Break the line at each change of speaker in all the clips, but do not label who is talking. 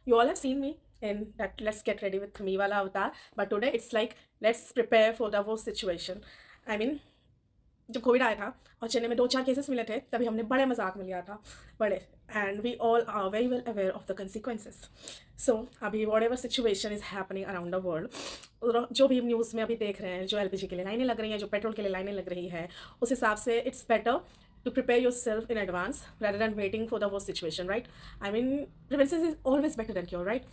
You all have seen me in that let's get ready with me wala avatar, but today it's like let's prepare for the worst situation. I mean, जब Covid आया था और चेन्नई में 2-4 cases मिले थे, तभी हमने बड़े मजाक में लिया था, बड़े, and we all are very well aware of the consequences. So अभी whatever situation is happening around the world, जो भी न्यूज़ में अभी देख रहे हैं, जो एलपीजी के लिए लाइनें लग रही हैं, जो पेट्रोल के लिए लाइनें लग रही है, उस हिसाब से it's better to prepare yourself in advance rather than waiting for the worst situation, right? I mean, prevention is always better than cure, right?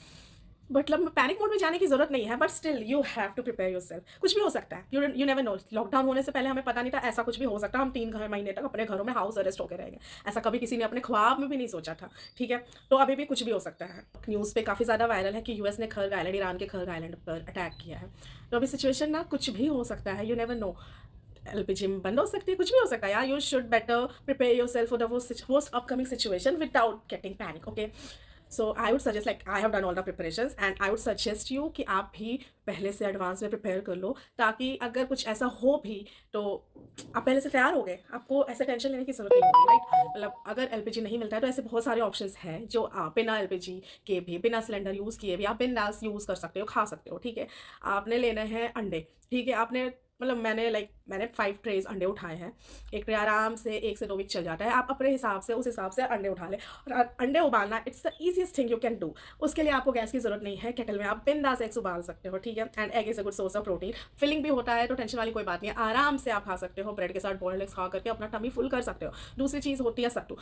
मतलब पैनिक मोड में जाने की जरूरत नहीं है, but still you have to prepare yourself. कुछ भी हो सकता है, यू नेवर नो. लॉकडाउन होने से पहले हमें पता नहीं था ऐसा कुछ भी हो सकता है. हम 3 महीने तक अपने घरों में हाउस अरेस्ट होकर रहेंगे. ऐसा कभी किसी ने अपने ख्वाब में भी नहीं सोचा था. ठीक है, तो अभी भी कुछ भी हो सकता है. न्यूज़ पे काफ़ी ज़्यादा वायरल है कि यूएस ने खर्ग आइलैंड, ईरान के खर्ग आइलैंड पर अटैक किया है. तो अभी सिचुएशन ना कुछ भी हो सकता है. यू नेवर नो, एलपीजी बंद हो सकती है, कुछ भी हो सकता है यार. You should better prepare your self for the most upcoming situation without getting panic. Okay, so I would suggest, like I have done all the preparations and I would suggest you कि आप भी पहले से advance में prepare कर लो, ताकि अगर कुछ ऐसा हो भी तो आप पहले से तैयार हो गए. आपको ऐसे टेंशन लेने की जरूरत नहीं होगी, राइट? मतलब अगर एलपीजी नहीं मिलता है तो ऐसे बहुत सारे ऑप्शंस हैं जो आप बिना एलपीजी के भी, बिना सिलेंडर यूज़ किए भी आप बिंदास यूज़ कर सकते हो, खा सकते हो. ठीक है, आपने लेना है अंडे. ठीक है, आपने मतलब मैंने 5 ट्रेज अंडे उठाए हैं. एक ट्रे आराम से 1 से 2 वीक चल जाता है. आप अपने हिसाब से, उस हिसाब से अंडे उठा लें. और अंडे उबालना it's the easiest thing you can do. उसके लिए आपको गैस की जरूरत नहीं है. केटल में आप बिंदास एग्स उबाल सकते हो. ठीक है, and egg is a good source of protein. Filling भी होता है, तो टेंशन वाली कोई बात नहीं है. आराम से आप खा सकते हो. ब्रेड के साथ बॉइल्ड एग्स खा करके अपना टमी फुल कर सकते हो. दूसरी चीज़ होती है सत्तू.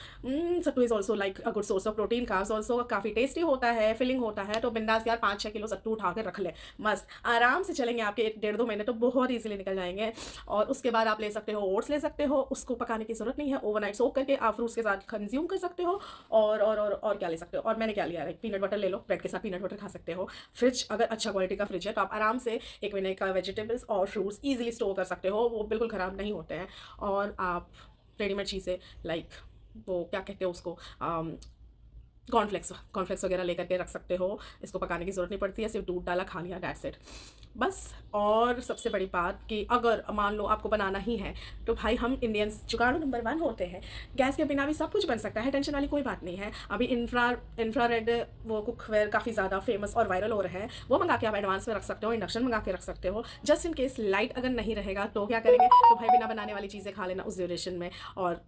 Sattu is also like a good source of protein. Carbs also काफ़ी टेस्टी होता है, फिलिंग होता है. तो बिंदास यार 5-6 किलो सत्तू उठा के रख ले, मस्त आराम से चलेंगे आपके 1-1.5-2 महीने तो बहुत ईजिली निकल जाएंगे. और उसके बाद आप ले सकते हो ओट्स ले सकते हो. उसको पकाने की जरूरत नहीं है, ओवरनाइट सोक करके आप फ्रूट्स के साथ कंज्यूम कर सकते हो. और क्या ले सकते हो, और मैंने क्या लिया है, पीनट बटर ले लो. ब्रेड के साथ पीनट बटर खा सकते हो. फ्रिज अगर अच्छा क्वालिटी का फ्रिज है तो आप आराम से 1 महीने का वेजिटेबल्स और फ्रूट्स ईजिली स्टोर कर सकते हो. वो बिल्कुल ख़राब नहीं होते हैं. और आप रेडीमेड चीज़ें लाइक वो क्या कहते हैं उसको, कॉर्नफ्लेक्स वगैरह लेकर के रख सकते हो. इसको पकाने की ज़रूरत नहीं पड़ती है, सिर्फ दूध डाला, खा लिया, दैट्स इट, बस. और सबसे बड़ी बात कि अगर मान लो आपको बनाना ही है तो भाई हम इंडियंस जुगाड़ू नंबर 1 होते हैं. गैस के बिना भी सब कुछ बन सकता है, टेंशन वाली कोई बात नहीं है. अभी इंफ्रारेड वो कुकवेयर काफ़ी ज़्यादा फेमस और वायरल हो रहे हैं. वो मंगा के आप एडवांस में रख सकते हो. इंडक्शन मंगा के रख सकते हो. जस्ट इन केस लाइट अगर नहीं रहेगा तो क्या करेंगे, तो भाई बिना बनाने वाली चीज़ें खा लेना उस ड्यूरेशन में. और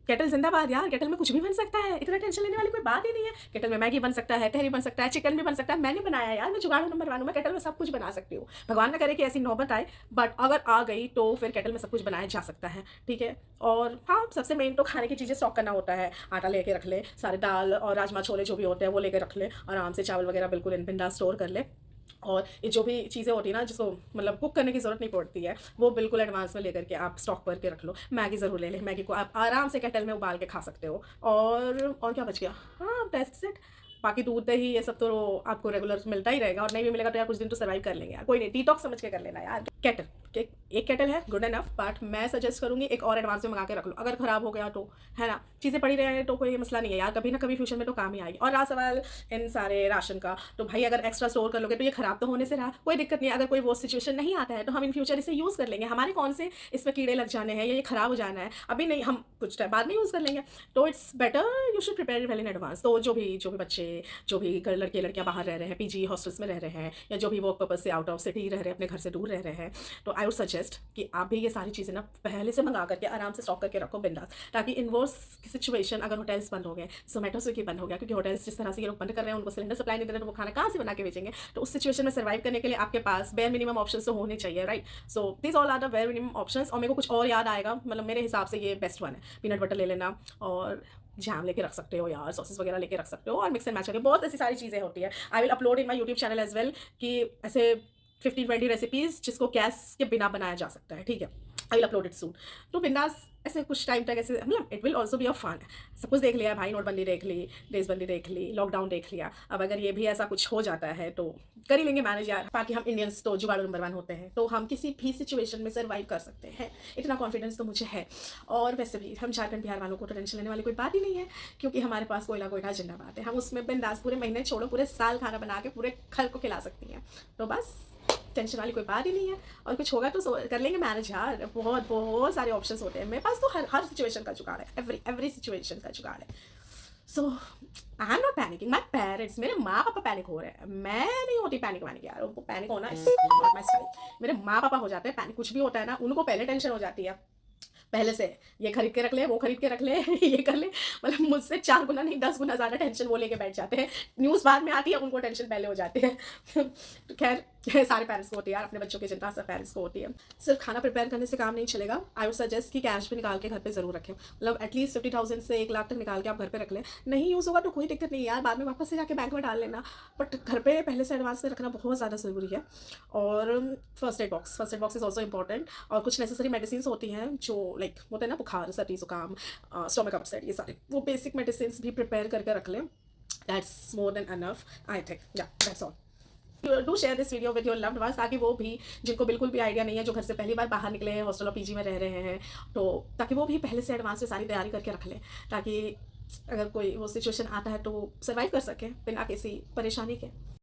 केटल जिंदाबाद यार, केटल में कुछ भी बन सकता है. इतना टेंशन लेने वाली कोई बात ही नहीं है. केटल में मैगी बन सकता है, तहरी बन सकता है, चिकन भी बन सकता है. मैंने बनाया यार, मैं जुगाड़ू नंबर 1 हूं. मैं केटल में सब कुछ बना सकती हूँ. भगवान ना करे कि ऐसी नौबत आए, बट अगर आ गई तो फिर केटल में सब कुछ बनाया जा सकता है. ठीक है, और हाँ, सबसे मेन तो खाने की चीज़ें स्टॉक करना होता है. आटा लेके रख ले, सारे दाल और राजमा छोले जो भी होते हैं वो लेके रख ले. आराम से चावल वगैरह बिल्कुल इन बिंदास स्टोर कर ले. और ये जो भी चीज़ें होती है ना, जिसको मतलब कुक करने की ज़रूरत नहीं पड़ती है, वो बिल्कुल एडवांस में लेकर के आप स्टॉक करके रख लो. मैगी ज़रूर ले लें. मैगी को आप आराम से केटल में उबाल के खा सकते हो. और क्या बच गया, हाँ दैट्स इट. बाकी दूध दही ये सब तो आपको रेगुलर मिलता ही रहेगा. और नहीं भी मिलेगा तो यार कुछ दिन तो सर्वाइव कर लेंगे यार. कोई नहीं, डिटॉक्स समझ के कर लेना यार. केटल एक केटल है गुड एनफ, बट मैं सजेस्ट करूँगी एक और एडवांस में मंगा के रख लो. अगर ख़राब हो गया तो, है ना, चीज़ें पड़ी रहे तो कोई मसला नहीं है यार. कभी ना कभी फ्यूचर में तो काम ही आएगी. और रहा सवाल इन सारे राशन का, तो भाई अगर एक्स्ट्रा स्टोर कर लोगे तो ये ख़राब तो होने से रहा, कोई दिक्कत नहीं है. अगर कोई वो सिचुएशन नहीं आता है तो हम इन फ्यूचर इसे यूज़ कर लेंगे. हमारे कौन से इसमें कीड़े लग जाने हैं या ये ख़राब हो जाना है, अभी नहीं, हम कुछ टाइम बाद में यूज़ कर लेंगे. तो it's better you should prepare well in advance. तो जो भी बच्चे, जो भी लड़के लड़कियाँ बाहर रह रहे हैं, पीजी हॉस्टल्स में रह रहे हैं, या जो भी वर्क पर्पज से आउट ऑफ सिटी रह रहे हैं, अपने घर से दूर रह रहे हैं, तो आई वुड सजेस्ट कि आप भी ये सारी चीज़ें ना पहले से मंगा करके आराम से स्टॉक करके रखो बिंदास. ताकि इन वो सिचुएशन, अगर होटल्स बंद हो गए, जोमेटो स्विगी बंद हो गया, क्योंकि होटल्स जिस तरह से ये लोग बंद कर रहे हैं, उनको सिलेंडर सप्लाई नहीं दे रहे, तो वो खाना कहाँ से बना के बेचेंगे. तो उस सिचुएशन में सर्वाइव करने के लिए आपके पास बेयर मिनिमम ऑप्शन तो होने चाहिए, right? So this all are the bare minimum options. और मेरे को कुछ और याद आएगा, मतलब मेरे हिसाब से ये बेस्ट वन है. पीनट बटर ले लेना, और जैम लेके रख सकते हो यार, सॉसेस वगैरह लेके रख सकते हो, और मिक्स एंड मैच करके बहुत ऐसी सारी चीज़ें होती है. I will upload in my YouTube channel as well कि ऐसे 15-20 रेसिपीज़ जिसको गैस के बिना बनाया जा सकता है. ठीक है, I will upload it soon. तो बिंदास ऐसे कुछ टाइम तक ऐसे, मतलब it will also be a fun. सब कुछ देख लिया भाई, नोटबंदी देख ली, देशबंदी देख ली, लॉकडाउन देख लिया. अब अगर ये भी ऐसा कुछ हो जाता है तो कर ही लेंगे मैनेज यार. बाकी हम इंडियंस तो जुगाड़ू नंबर 1 होते हैं, तो हम किसी भी सिचुएशन में सर्वाइव कर सकते हैं. इतना कॉन्फिडेंस तो मुझे है. और वैसे भी हम झारखंड बिहार वालों को तो टेंशन लेने वाली कोई बात ही नहीं है, क्योंकि हमारे पास कोयला कोयटा जिंदाबाद है. हम उसमें बिंदास पूरे महीने छोड़ो पूरे साल खाना बना के पूरे घर को खिला सकती हैं. तो बस टेंशन वाली कोई बात ही नहीं है. और कुछ होगा तो कर लेंगे मैनेज यार. बहुत सारे ऑप्शंस होते हैं मेरे पास, तो हर सिचुएशन का जुगाड़ है. एवरी सिचुएशन का जुगाड़ है. So I am not panicking, my parents, मेरे माँ पापा पैनिक हो रहे हैं, मैं नहीं होती पैनिक वैनिक यार, उनको पैनिक होना इज नॉट माई स्टाइल। मेरे माँ पापा हो जाते हैं पैनिक, कुछ भी होता है ना उनको पहले टेंशन हो जाती है, पहले से ये खरीद के रख ले, वो खरीद के रख ले, ये कर ले, मतलब मुझसे 4 गुना नहीं 10 गुना ज़्यादा टेंशन वो लेके बैठ जाते हैं। न्यूज़ बाद में आती है, उनको टेंशन पहले हो जाती है। तो खैर सारे पेरेंट्स को होती है यार, अपने बच्चों की चिंता सब पेरेंट्स को होती है। सिर्फ खाना प्रिपेयर करने से काम नहीं चलेगा, आई वुड सजेस्ट कि कैश भी निकाल के घर पे ज़रूर रखें, मतलब एटलीस्ट 50,000 से 1 लाख तक निकाल के आप घर पे रख लें। नहीं यूज़ होगा तो कोई दिक्कत नहीं यार, बाद में वापस से जाके बैंक में डाल लेना, बट घर पे पहले से एडवांस में रखना बहुत ज़्यादा ज़रूरी है। और first aid box is also important, और कुछ नेसेसरी मेडिसिन होती हैं जो लाइक होते हैं ना, बुखार, सर्दी जुकाम, स्टोमक अपसेट, ये सारे वो बेसिक मेडिसिन भी प्रिपेयर करके रख लें। That's more than enough I think, yeah that's all. Do share this video with your loved ones, ताकि वो भी जिनको बिल्कुल भी आइडिया नहीं है, जो घर से पहली बार बाहर निकले हैं, हॉस्टल और पीजी में रह रहे हैं, तो ताकि वो भी पहले से एडवांस में सारी तैयारी करके रख लें, ताकि अगर कोई वो सिचुएशन आता है तो सर्वाइव कर सकें बिना किसी परेशानी के।